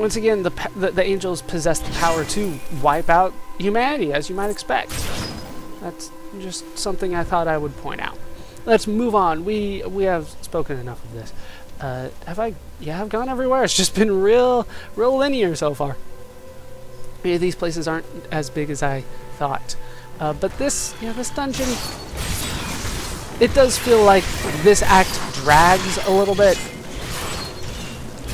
Once again, the angels possess the power to wipe out humanity, as you might expect. That's just something I thought I would point out. Let's move on. We have spoken enough of this. Have I? Yeah, I've gone everywhere. It's just been real linear so far. Maybe these places aren't as big as I thought. But this dungeon, it does feel like this act drags a little bit.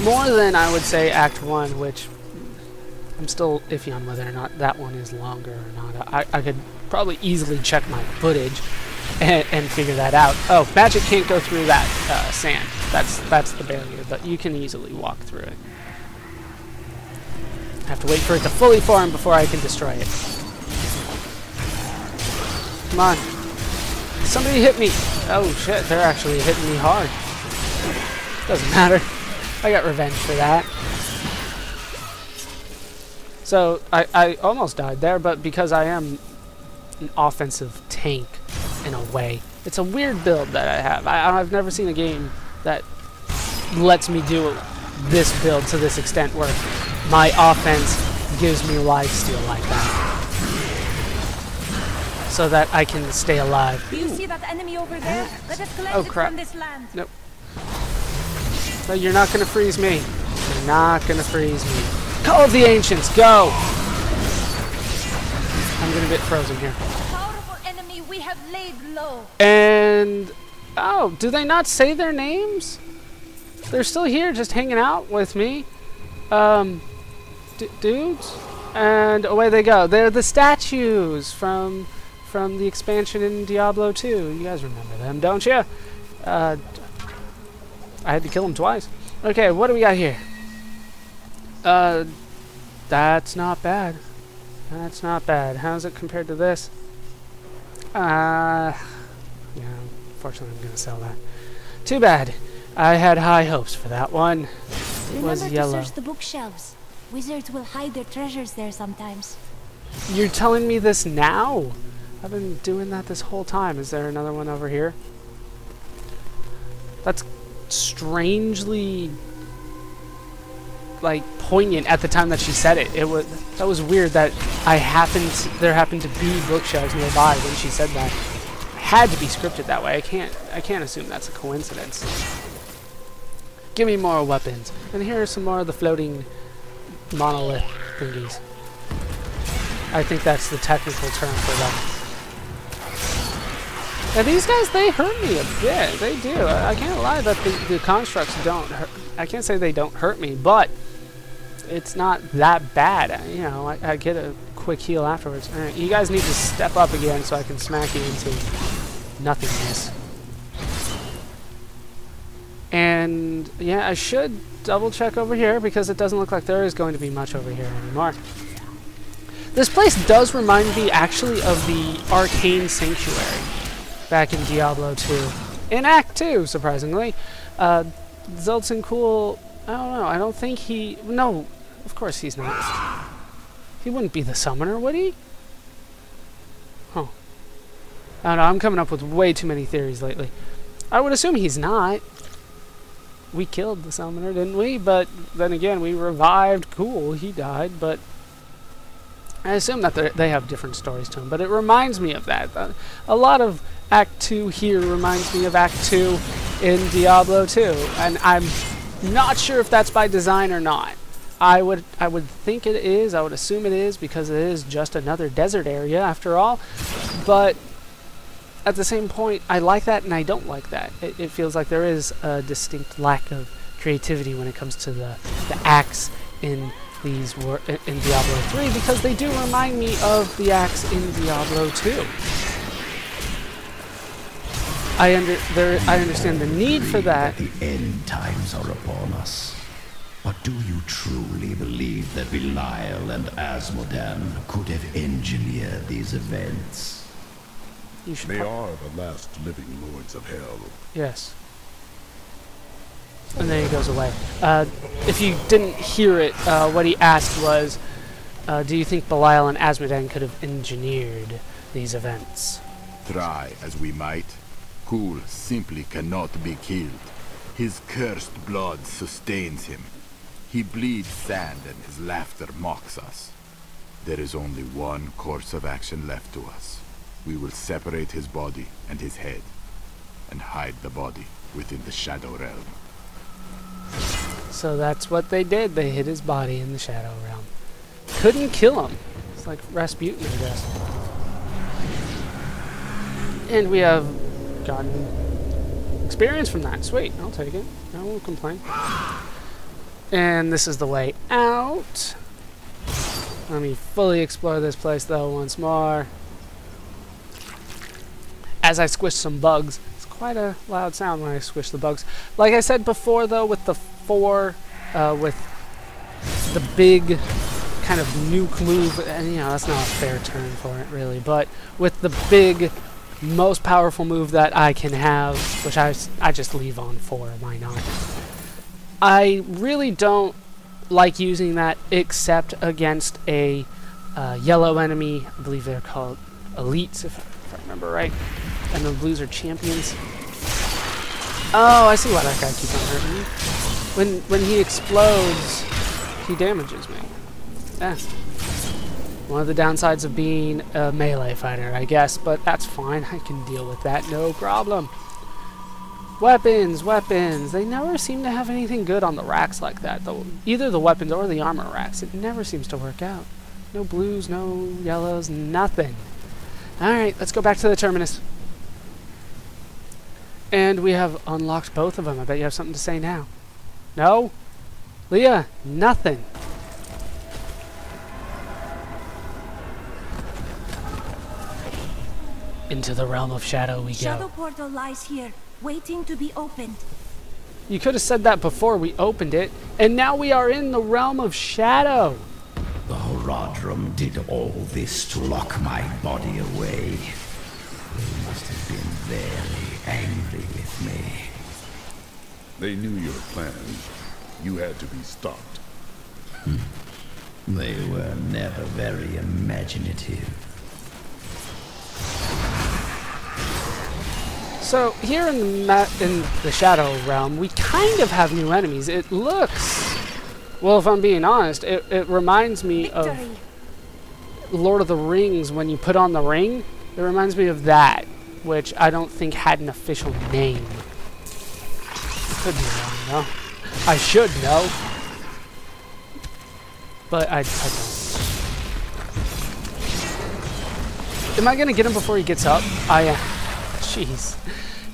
More than I would say Act 1, which I'm still iffy on whether or not that one is longer or not. I could probably easily check my footage and figure that out. Oh, magic can't go through that sand. That's the barrier, but you can easily walk through it. I have to wait for it to fully form before I can destroy it. Come on. Somebody hit me. Oh shit, they're actually hitting me hard. Doesn't matter. I got revenge for that. So, I almost died there, but because I am an offensive tank, in a way. It's a weird build that I have. I've never seen a game that lets me do this build to this extent where my offense gives me lifesteal like that. So that I can stay alive. Do you see that enemy over there? Let us collect it from this land. Nope. No, you're not going to freeze me. You're not going to freeze me. Call of the Ancients, go! I'm going to get frozen here. Powerful enemy we have laid low. And... oh, do they not say their names? They're still here just hanging out with me. Dudes? And away they go. They're the statues from the expansion in Diablo 2. You guys remember them, don't you? I had to kill them twice. Okay, what do we got here? That's not bad. That's not bad. How's it compared to this? Yeah, unfortunately I'm gonna sell that. Too bad. I had high hopes for that one. It was yellow. Remember to search the bookshelves. Wizards will hide their treasures there sometimes. You're telling me this now? I've been doing that this whole time. Is there another one over here? That's strangely like poignant at the time that she said it. That was weird that there happened to be bookshelves nearby when she said that. It had to be scripted that way. I can't assume that's a coincidence. Give me more weapons. And here are some more of the floating monolith thingies. I think that's the technical term for them. Now these guys, they hurt me a bit. They do. I can't lie that the constructs don't hurt. I can't say they don't hurt me, but it's not that bad. You know, I get a quick heal afterwards. All right, you guys need to step up again so I can smack you into nothingness. And yeah, I should double check over here because it doesn't look like there is going to be much over here anymore. This place does remind me actually of the Arcane Sanctuary back in Diablo 2. In Act 2, surprisingly. Zoltun Kulle, I don't know, I don't think he... no, of course he's not. He wouldn't be the summoner, would he? Huh. I don't know, I'm coming up with way too many theories lately. I would assume he's not. We killed the summoner, didn't we? But then again, we revived Kulle. He died, but... I assume that they have different stories to them, but it reminds me of that. A lot of Act 2 here reminds me of Act 2 in Diablo 2, and I'm not sure if that's by design or not. I would think it is. I would assume it is because it is just another desert area after all. But at the same point, I like that and I don't like that. It feels like there is a distinct lack of creativity when it comes to the acts in in Diablo 3 because they do remind me of the acts in Diablo 2. I understand the need for that. The end times are upon us. But do you truly believe that Belial and Asmodan could have engineered these events? They are the last living lords of hell. Yes. And then he goes away. If you didn't hear it, what he asked was, do you think Belial and Asmodan could have engineered these events? Try as we might, Kulle simply cannot be killed. His cursed blood sustains him. He bleeds sand and his laughter mocks us. There is only one course of action left to us. We will separate his body and his head, and hide the body within the Shadow Realm. So that's what they did. They hid his body in the Shadow Realm. Couldn't kill him. It's like Rasputin, I guess. And we have gotten experience from that. Sweet, I'll take it. I won't complain. And this is the way out. Let me fully explore this place though once more. As I squish some bugs. It's quite a loud sound when I squish the bugs. Like I said before though, with the with the big kind of nuke move, and you know, that's not a fair term for it really, but with the big, most powerful move that I can have, which I just leave on 4, why not? I really don't like using that except against a yellow enemy. I believe they're called elites, if I remember right. And the blues are champions. Oh, I see why that guy keeps on hurting me. When he explodes, he damages me. Yeah. One of the downsides of being a melee fighter, I guess, but that's fine. I can deal with that, no problem. Weapons, weapons. They never seem to have anything good on the racks like that, though. Either the weapons or the armor racks. It never seems to work out. No blues, no yellows, nothing. Alright, let's go back to the Terminus. And we have unlocked both of them. I bet you have something to say now. No? Leah, nothing. Into the realm of shadow we go. Shadow portal lies here, waiting to be opened. You could have said that before we opened it, and now we are in the realm of shadow. The Horadrim did all this to lock my body away. They must have been very angry with me. They knew your plan. You had to be stopped. They were never very imaginative. So here in the Shadow Realm, we kind of have new enemies. It looks, well, if I'm being honest, it reminds me of Lord of the Rings. When you put on the ring, it reminds me of that, which I don't think had an official name. Could be wrong, though. I should know, but I don't. Am I gonna get him before he gets up? I am. Jeez.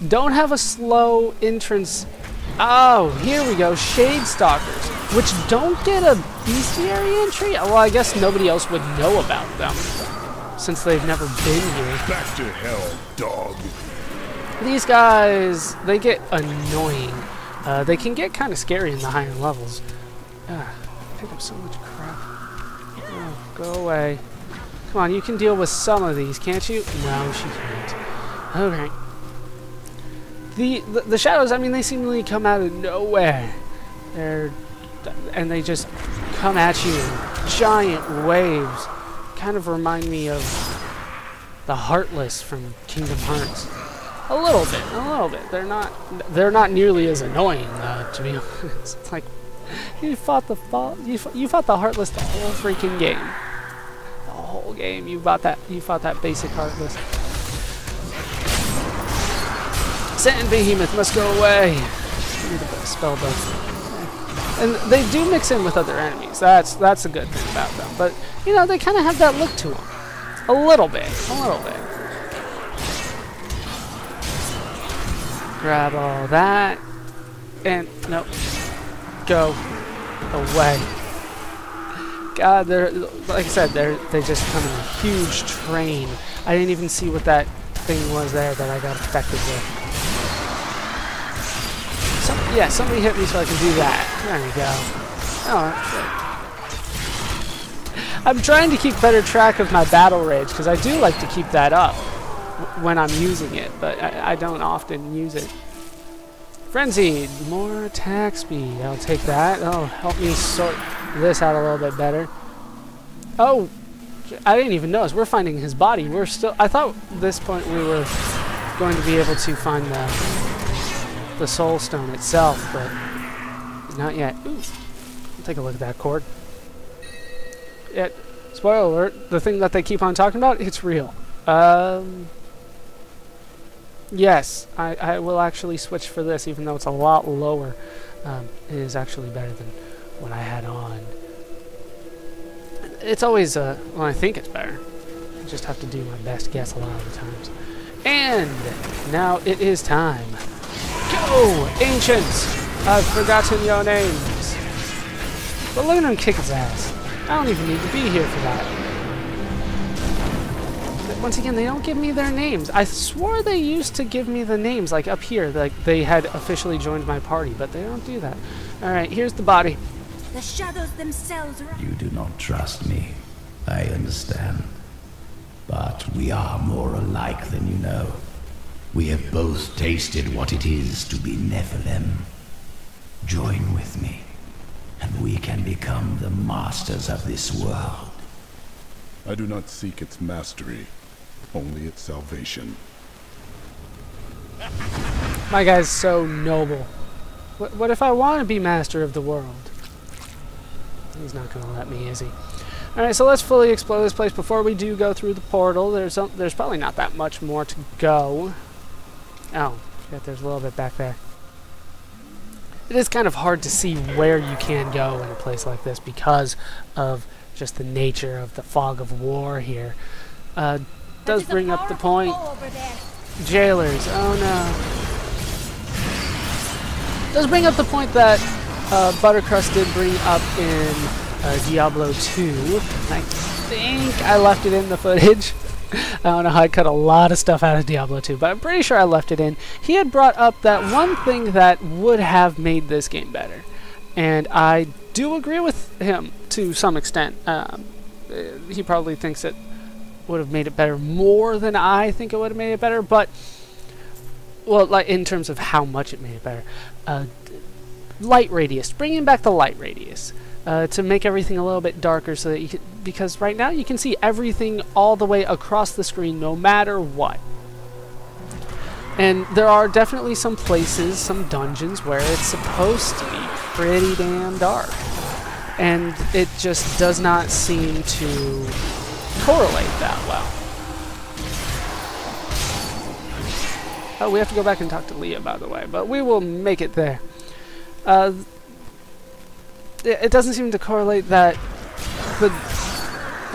Don't have a slow entrance. Oh, here we go. Shade Stalkers, which don't get a bestiary entry. Well, I guess nobody else would know about them since they've never been here. Back to hell, dog. These guys, they get annoying. They can get kind of scary in the higher levels. I pick up so much crap. Oh, go away. Come on, you can deal with some of these, can't you? No, she can't. Okay. The shadows, I mean, they seemingly come out of nowhere. And they just come at you in giant waves. Kind of remind me of the Heartless from Kingdom Hearts. A little bit. They're not nearly as annoying, to be honest. It's like you fought the Heartless the whole freaking game. The whole game you fought that basic Heartless. Sand Behemoth must go away. Spell book. And they do mix in with other enemies. That's a good thing about them. But you know, they kind of have that look to them. A little bit. Grab all that. And nope. Go away. God, like I said, they just come in a huge train. I didn't even see what that thing was there that I got affected with. Yeah, somebody hit me so I can do that. There we go. Oh, good. I'm trying to keep better track of my battle rage, because I do like to keep that up when I'm using it, but I don't often use it. Frenzied. More attack speed. I'll take that. That'll help me sort this out a little bit better. Oh, I didn't even notice. We're finding his body. We're still... I thought at this point we were going to be able to find the soul stone itself, but not yet. Ooh, take a look at that cord. Spoiler alert, the thing that they keep on talking about, it's real. Yes, I will actually switch for this, even though it's a lot lower. It is actually better than what I had on. It's always, well, I think it's better. I just have to do my best guess a lot of the times. And now it is time. Go, ancients! I've forgotten your names. But look at him kick his ass. I don't even need to be here for that. But once again, they don't give me their names. I swore they used to give me the names, like up here, like they had officially joined my party, but they don't do that. Alright, here's the body. The shadows themselves. You do not trust me. I understand. But we are more alike than you know. We have both tasted what it is to be Nephilim. Join with me, and we can become the masters of this world. I do not seek its mastery, only its salvation. My guy's so noble. What if I want to be master of the world? He's not going to let me, is he? Alright, so let's fully explore this place before we do go through the portal. There's probably not that much more to go. Oh, shit, there's a little bit back there. It is kind of hard to see where you can go in a place like this because of just the nature of the fog of war here. Does bring up the point. Jailers, oh no. Does bring up the point that Buttercrust did bring up in Diablo 2. I think I left it in the footage. I don't know how I cut a lot of stuff out of Diablo 2, but I'm pretty sure I left it in. He had brought up that one thing that would have made this game better. And I do agree with him to some extent. He probably thinks it would have made it better more than I think it would have made it better, but, well, like in terms of how much it made it better. Light radius, bringing back the light radius. To make everything a little bit darker so that you can, because right now you can see everything all the way across the screen no matter what. And there are definitely some places, some dungeons where it's supposed to be pretty damn dark. And it just does not seem to correlate that well. Oh, we have to go back and talk to Leah, by the way, but we will make it there. It doesn't seem to correlate that the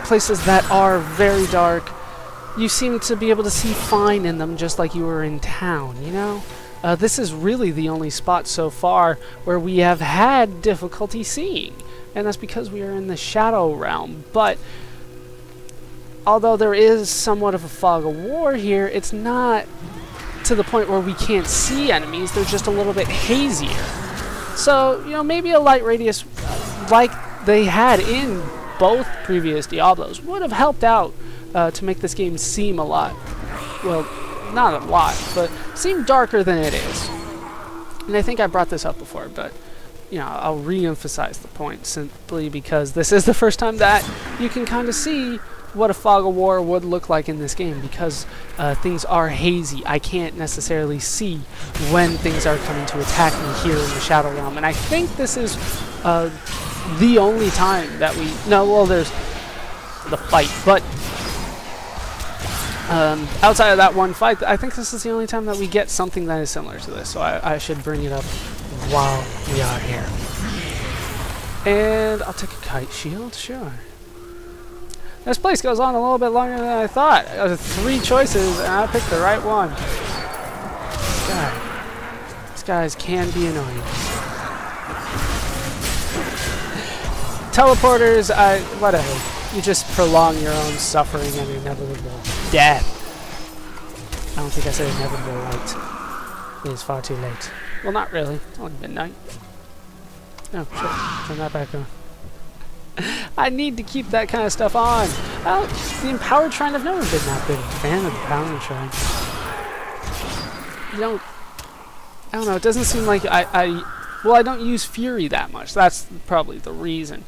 places that are very dark, you seem to be able to see fine in them just like you were in town, you know? This is really the only spot so far where we have had difficulty seeing, and that's because we are in the Shadow Realm. But although there is somewhat of a fog of war here, it's not to the point where we can't see enemies, they're just a little bit hazier. So, you know, maybe a light radius like they had in both previous Diablos would have helped out to make this game seem a lot, well, not a lot, but seem darker than it is. And I think I brought this up before, but, you know, I'll re-emphasize the point simply because this is the first time that you can kind of see what a fog of war would look like in this game, because things are hazy. I can't necessarily see when things are coming to attack me here in the Shadow Realm, and I think this is the only time that we... No, well, there's the fight, but outside of that one fight, I think this is the only time that we get something that is similar to this, so I should bring it up while we are here. And I'll take a kite shield, sure. This place goes on a little bit longer than I thought. There was 3 choices, and I picked the right one. These guys can be annoying. Teleporters, whatever. You just prolong your own suffering and inevitable death. I don't think I said inevitable right. It is far too late. Well, not really. It's only midnight. Oh, shit. Turn that back on. I need to keep that kind of stuff on. The Empowered Shrine, I've never been that big a fan of the Empowered Shrine. You don't... I don't know, it doesn't seem like well, I don't use Fury that much. That's probably the reason.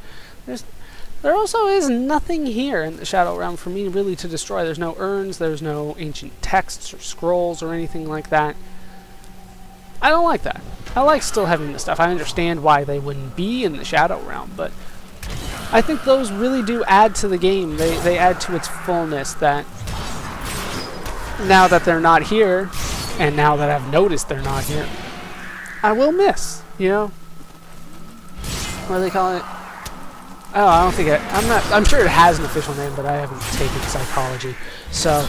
There also is nothing here in the Shadow Realm for me really to destroy. There's no urns, there's no ancient texts or scrolls or anything like that. I don't like that. I like still having this stuff. I understand why they wouldn't be in the Shadow Realm, but I think those really do add to the game. They add to its fullness, that now that they're not here, and now that I've noticed they're not here, I will miss, you know? What do they call it? Oh, I don't think I'm sure it has an official name, but I haven't taken psychology. So,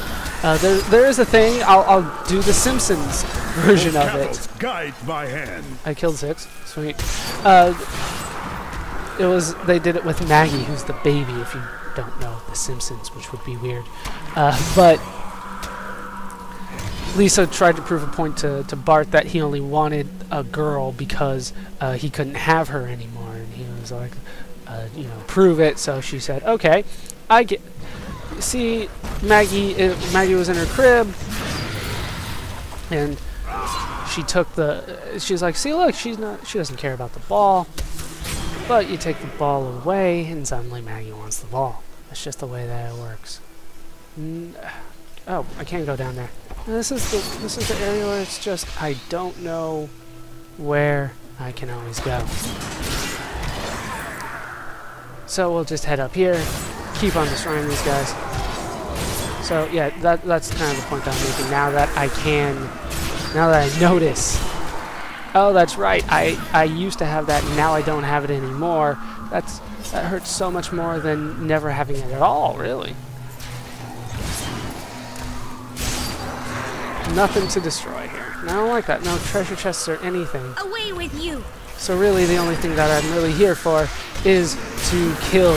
there is a thing. I'll do the Simpsons version of it. Guide my hand. I killed 6. Sweet. They did it with Maggie, who's the baby, if you don't know the Simpsons, which would be weird. But Lisa tried to prove a point to Bart that he only wanted a girl because he couldn't have her anymore, and he was like, you know, prove it. So she said, okay, I get. See, Maggie was in her crib, and she took she's like, see, look, she doesn't care about the ball, but you take the ball away, and suddenly Maggie wants the ball. That's just the way that it works. Oh, I can't go down there. This is the area where it's just, I don't know where I can always go. So we'll just head up here, keep on destroying these guys. So yeah, that's kind of the point I'm making. Now that I notice, oh, that's right, I used to have that, and now I don't have it anymore. That hurts so much more than never having it at all, really. Nothing to destroy here. And I don't like that. No treasure chests or anything. Away with you! So really, the only thing that I'm really here for is to kill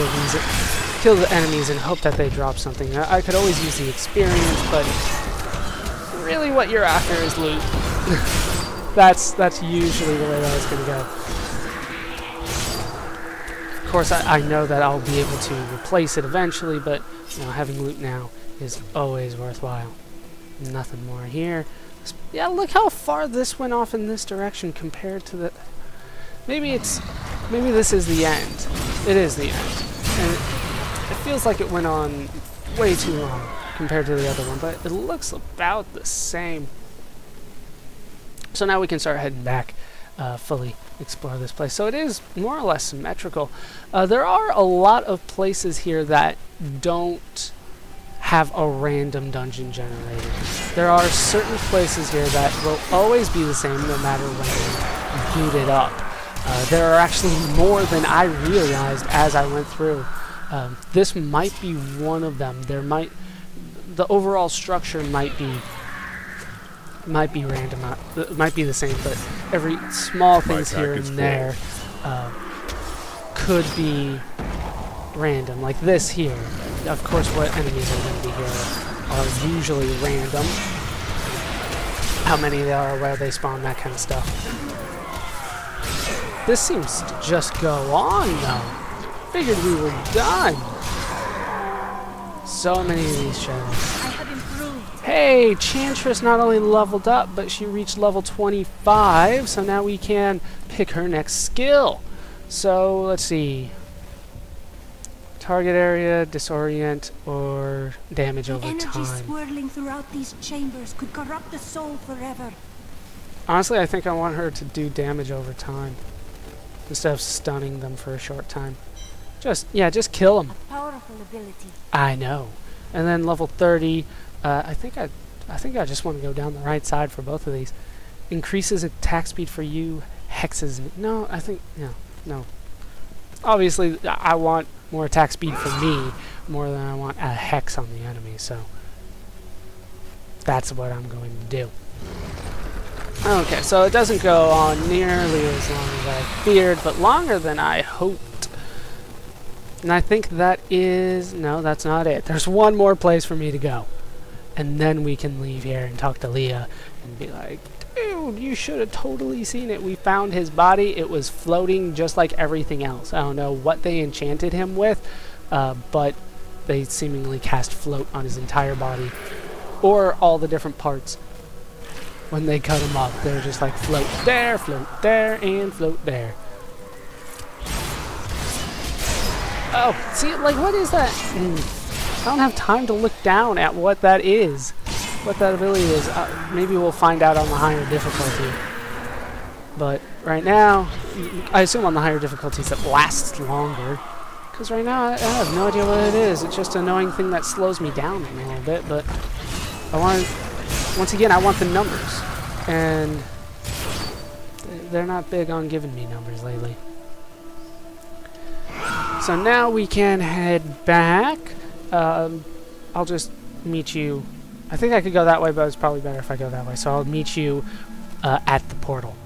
the enemies and hope that they drop something. I could always use the experience, but really, what you're after is loot. That's usually the way that it's going to go. Of course, I know that I'll be able to replace it eventually, but you know, having loot now is always worthwhile. Nothing more here. Yeah, look how far this went off in this direction compared to the... Maybe this is the end. It is the end. And it feels like it went on way too long compared to the other one, but it looks about the same. So now we can start heading back, fully explore this place. So it is more or less symmetrical. There are a lot of places here that don't have a random dungeon generator. There are certain places here that will always be the same no matter when you boot it up. There are actually more than I realized as I went through. This might be one of them. The overall structure might be random, might be the same, but every small things here and there could be random. Like this here. Of course, what enemies are going to be here are usually random. How many there are, where they spawn, that kind of stuff. This seems to just go on, though. Figured we were done. So many of these shadows. I have improved. Hey, Chantress not only leveled up, but she reached level 25, so now we can pick her next skill. So, let's see. Target area, disorient, or damage over energy time. swirling throughout these chambers could corrupt the soul forever. Honestly, I think I want her to do damage over time instead of stunning them for a short time. Just kill them. A powerful ability. I know. And then level 30. I think I just want to go down the right side for both of these. Increases attack speed for you. Hexes. No, I think no. Obviously, I want more attack speed for me more than I want a hex on the enemy. So that's what I'm going to do. Okay, so it doesn't go on nearly as long as I feared, but longer than I hoped. And I think that is... No, that's not it. There's one more place for me to go. And then we can leave here and talk to Leah and be like, dude, you should have totally seen it. We found his body. It was floating just like everything else. I don't know what they enchanted him with, but they seemingly cast float on his entire body. Or all the different parts. When they cut him up, they're just like float there, and float there. Oh, see, like, what is that? I don't have time to look down at what that is. What that ability is. Maybe we'll find out on the higher difficulty. But right now, I assume on the higher difficulties it lasts longer. Because right now, I have no idea what it is. It's just an annoying thing that slows me down a little bit, but I want, once again, I want the numbers. And they're not big on giving me numbers lately. So now we can head back. I'll just meet you. I think I could go that way, but it's probably better if I go that way. So I'll meet you at the portal.